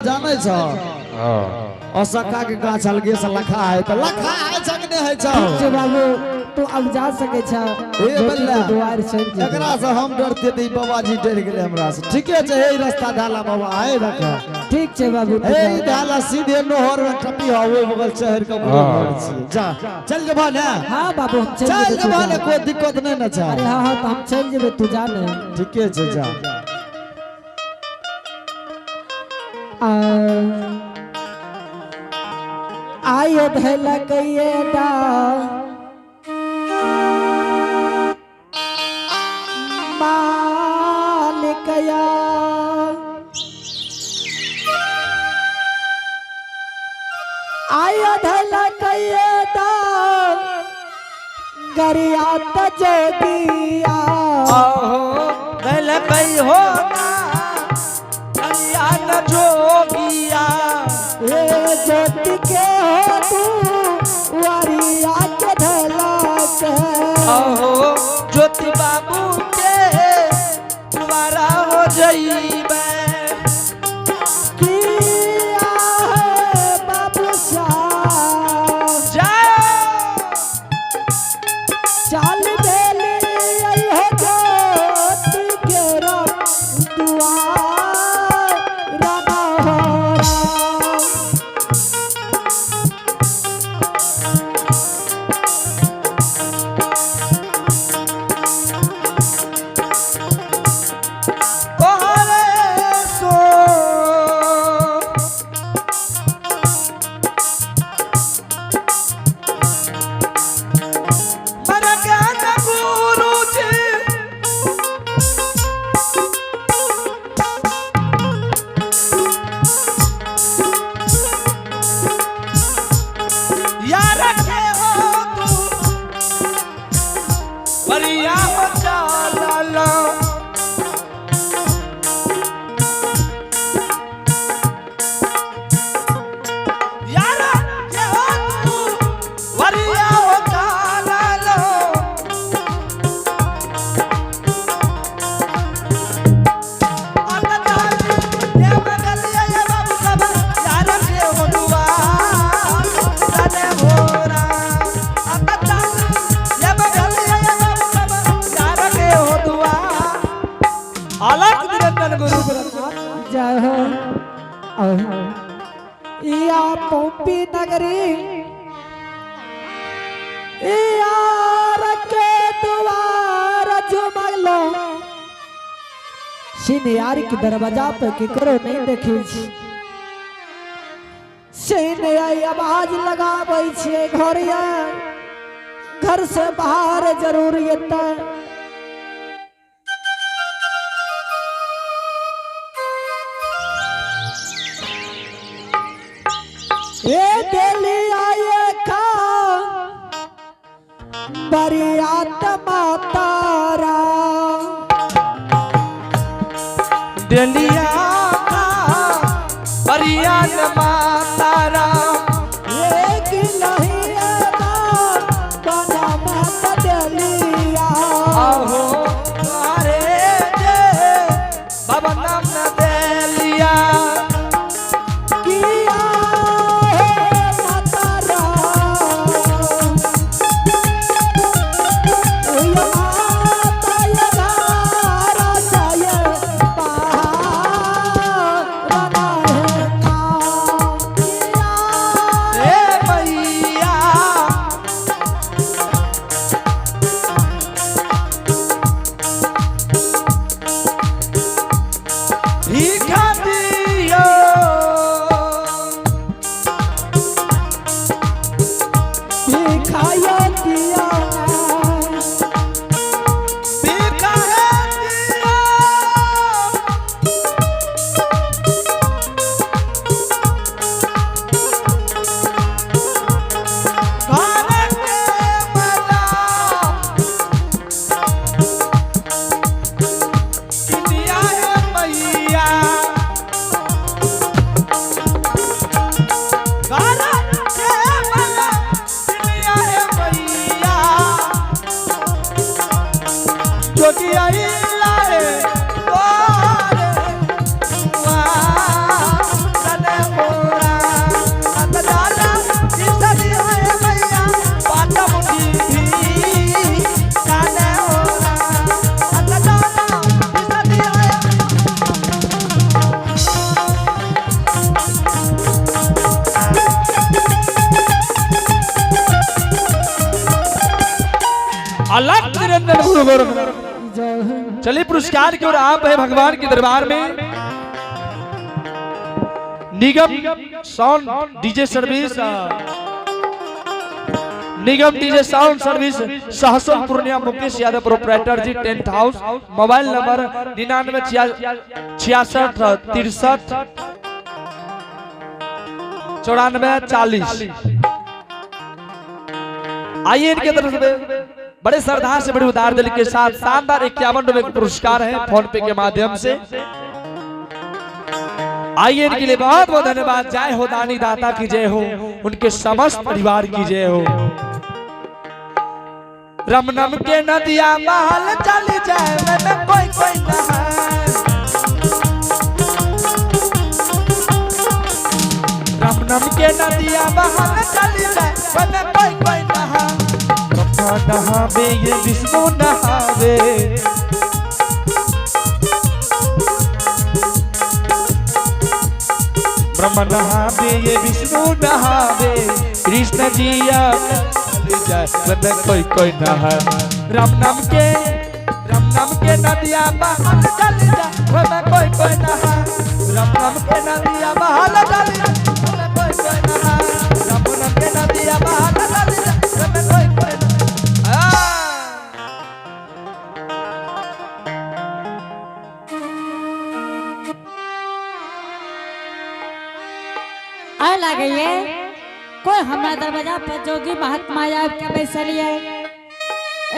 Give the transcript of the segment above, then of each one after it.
जाने छ असका के गाछ अलगे से लखा है तो लखा है जगने है छ जे बाबू तू अब जा सके छ ए बल्ला दुआर से एकरा से हम डरते दी बाबा जी डर गेले हमरा से ठीके छै ए रास्ता ढाला बाबा आए रखा ठीक छै बाबू ए ढाला सीधे नहर में टपी आवे बगल शहर का बोल छी जा चल जे भाने हां बाबू हम चल जे भाने कोई दिक्कत नहीं न छ अरे हां तो हम चल जेबे तू जाने ठीके छै जा आयो धैला कइए दा मालिकया आयो धैला कइए दा गरिया त जोगिया ओहो धैला कई हो गरिया न जोगिया ज्योति के हो तू वरिया के धला के ओहो ज्योति बाबू के तुम्हारा हो जइबे किया है बाबू साहब चाल बेली आई हो ज्योति के दुआर राना हो जय हो या पोपी नगरी यार के द्वार झुमलो सिनियार की दरवाजा पे केकरो नहीं देखी सिनियाई आवाज लगाबै छे घरिया घर से बाहर जरूर एता ये दिली आए खा बरियात मातारा डलिया का बरियात मातारा ये गिलहिया बना माता डलिया आहो अरे जे बाबा नाम न देलिया अलग निरंजन गुरु गोरख। जय हो। चलिए पुरस्कार की ओर आप है भगवान के दरबार में। Nigam sound DJ service, Nigam DJ sound service Sahsan Purnia Mukesh Yadav proprietor ji, tent house, mobile number 9966 63 94 40। आइए इनके तरफ से बड़े श्रद्धा से बड़े उदार दिल के साथ शानदार 51 रुपए का पुरस्कार है फोन पे के माध्यम से। आइए इनके लिए बहुत बहुत धन्यवाद। जय हो दानी दाता की जय हो, उनके समस्त परिवार की जय हो। रमनम के नदिया महल चल जाए में कोई कोई नहाए, रमनम के नदिया महल चल जाए में कोई कोई नहाए। ब्रह्मा नहावे ये विष्णु नहावे, ब्रह्मा नहावे ये विष्णु नहावे, कृष्ण जी कोई कोई नहाए। राम नाम के नदिया बहाल चल जाए कोई कोई नहाए, राम नाम के नदिया बहाल चल जाए कोई कोई नहाए, राम नाम के नदिया बहाल चल जाए कोई कोई नहाए। आ लगे कोई हमारा दरवाजा पर जोगी महात्मा आया के बैसलिए।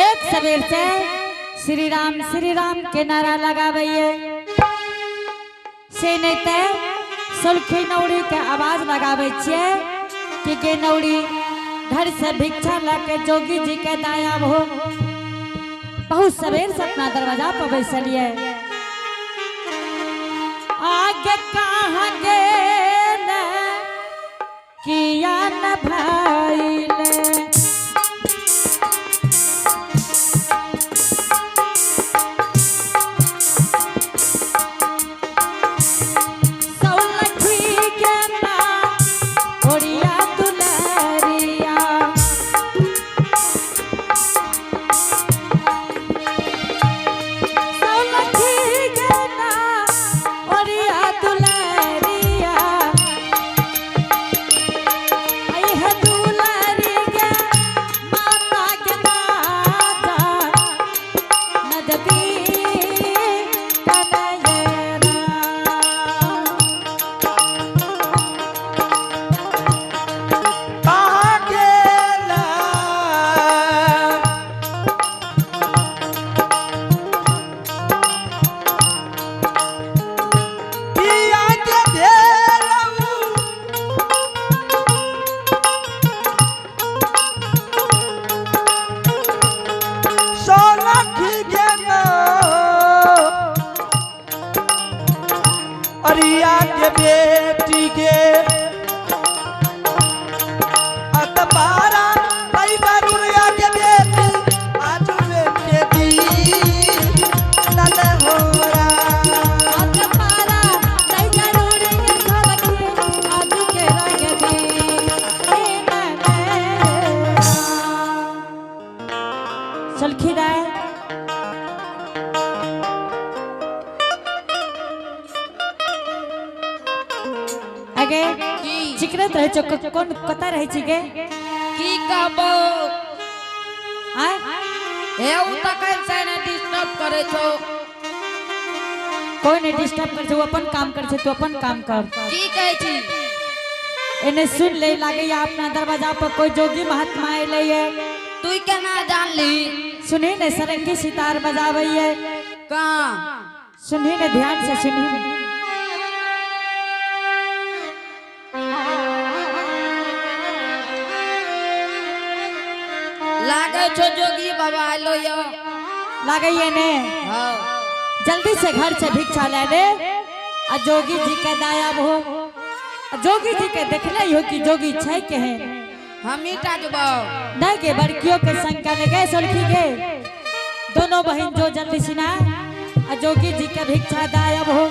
एक सबेर से श्री राम के नारा लगाबैये से नहीं ते सुलखी नौड़ी के आवाज लगाबै छियै कि गे नौड़ी घर से भिक्षा लाके जोगी जी के दाया हो। बहुत सबेर से अपना दरवाजा पर बैसलिए। आगे कहाँ गेल किया न भाईले, सौलखी के ना ओरिया दुलरिया, सौलखी के ना ओरिया दुलरिया, अरिया के बेटी के अतबारा कई बार उड़िया के बेटी आज के दी नल होरा, अतबारा कई बार उड़िया के आज के रंग दी सलखी राय। आगे चिकरत रहे चो कौन कता रहे छी गे की कहबो आ हे उ त कैसे ने डिस्टर्ब करे छो, कोई नहीं डिस्टर्ब कर छो, अपन काम कर छे, तू अपन काम कर। की कहै छी एने सुन ले लागे या अपना दरवाजा पर कोई जोगी महात्मा आइले है। तू केना जान ली? सुनी ने सरंगी सितार बजाबै है। कहां सुनी ने ध्यान से सुनी। लागे छो जोगी बाबा आलो यो लागे ये ने हां जल्दी से घर से भिक्षा ले ले आ जोगी जी के दायाब हो। जोगी जी के देखले हो कि जोगी छै के है हम ईटा जबो नहीं के बड़कियों के संग करने गए सोलखी के दोनों बहन जो जल्दी सिना आ जोगी जी के भिक्षा दायाब हो।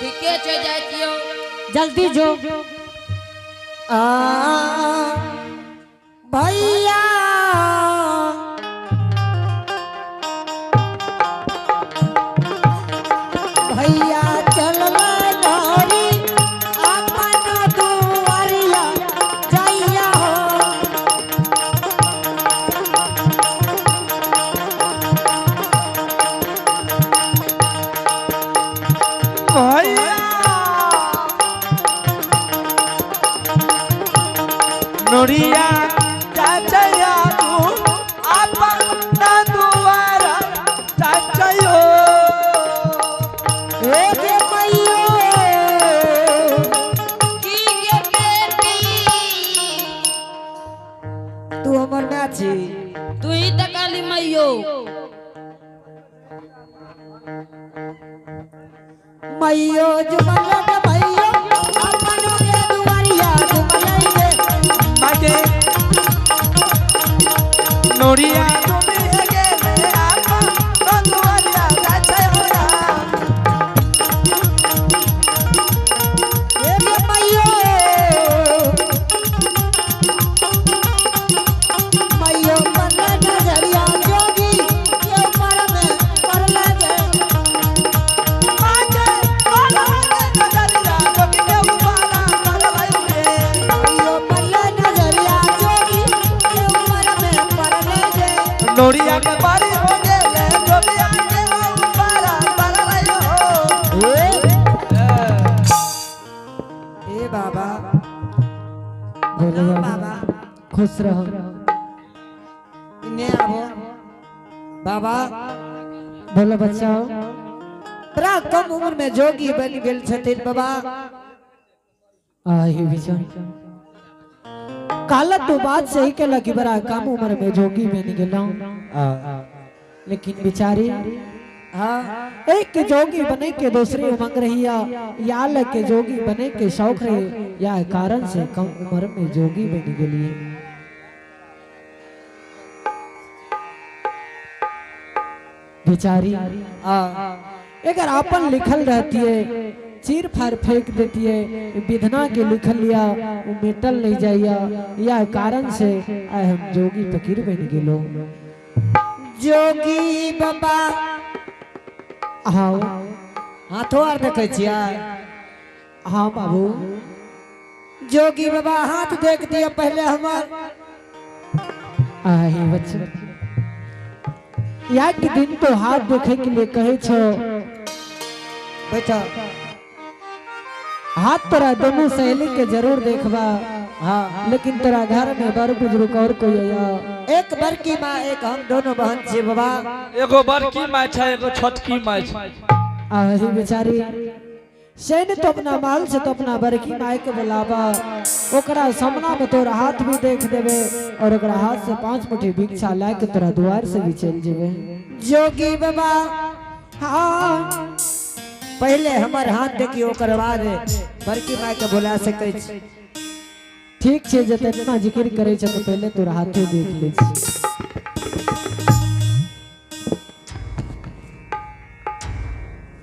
ठीके छै जाइतियो जल्दी जो भैया नोरिया चाचया तू अपना दुआरा चाचयो ए के मैयो की गे बेटी तू हमर नाची तू ही त काली मैयो मैयो जुमल मैयो अपन के दुआरिया जुमल गे मागे नोरिया तुम्हें गेले अपना दुआरा चाचयो ए के मैयो मैयो मन नजरिया जोगी ये पर में पर लगे मागे बाला नजरिया जोगी के उबाला करवाइले मैयो मन नजरिया जोगी ये पर में पर लगे नोरिया के बारी हो गेले नोरिया के उबाला करवाइलो ए बाबा बोलो बाबा खुश रहो इन्हें आबो बाबा बोलो बच्चा बड़ा कम उम्र में जोगी बन गेल छथिन बाबा आही विचार काला तो बात सही के लगी बड़ा कम उम्र में जोगी बन गेला लेकिन बेचारी हाँ एक के जोगी बने के दूसरे उमंग रहिया या लग के जोगी बने के शौक रहे या कारण से कम उम्र में जोगी बन गेली बेचारी अगर आपन लिखल रहती है चीर फाड़ फेंक देती है विधना के लिखल लिया वो मेटल नहीं जाइया या कारण से आए हम जोगी फकीर बन गेलो जोगी बाबा हाँ हाथों आर देखे छिया हाँ बाबू जोगी बाबा हाथ देख दिया पहले हमार आही बच्चा या के दिन तो हाथ देखे के लिए कहे छो बैठा हाथ तोरा दोनों सहेली के जरूर देखबा हाँ लेकिन तोरा घर में बड़ बुजुर्ग और कोई आया एक बड़की माँ एक हम दोनों बहन छी बाबा एगो बड़की माय छै एगो छोटकी माय छै आही बेचारी सैन तो अपना माल से तो अपना बड़की माई के बुलावा ओकरा सामना में तोरा हाथ भी देख देवे और ओकरा हाथ से 5 मुट्ठी भिक्षा ला के तोरा द्वार से भी चल जेवे जोगी बाबा हाँ पहले हमार हाथ देखियो ओकर बाद बड़की माँ के बुला सकै छी ठीक छे जते इतना जिक्र करे छ तो पहले तोरा हाथे देख ले छी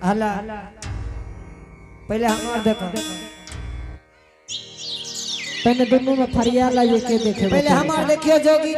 हला पहले हमार देखो पहले दोनों में फरिया ला ये के देखे पहले हमार देखियो जोगी